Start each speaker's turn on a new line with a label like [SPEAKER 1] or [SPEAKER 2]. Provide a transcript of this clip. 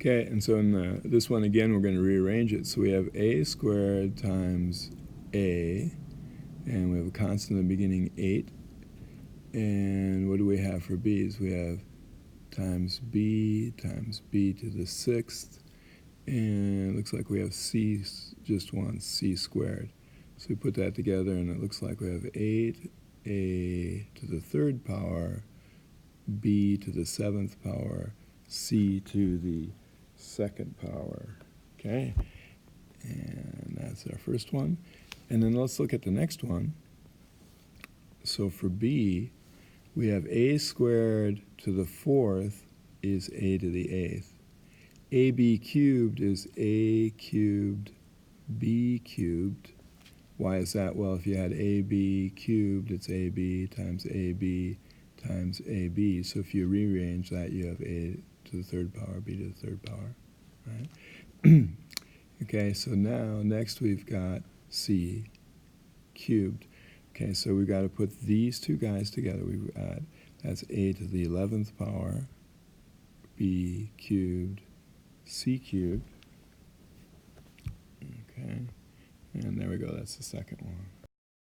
[SPEAKER 1] Okay, and so in this one again, we're going to rearrange it. So we have a squared times a, and we have a constant in the beginning, 8. And what do we have for b's? We have times b to the 6th. And it looks like we have c just once, c squared. So we put that together, and it looks like we have 8a to the 3rd power, b to the 7th power, c to the 2nd power. Okay, and that's our first one. And then let's look at the next one. So for b, we have a squared to the 4th is a to the 8th. ab cubed is a cubed b cubed. Why is that? Well, if you had ab cubed, it's ab times ab times ab. So if you rearrange that, you have a to the 3rd power, b to the 3rd power, right? Okay, so now next we've got c cubed. Okay, so we've got to put these two guys together. We've got, that's a to the 11th power, b cubed, c cubed. Okay, and there we go, that's the second one.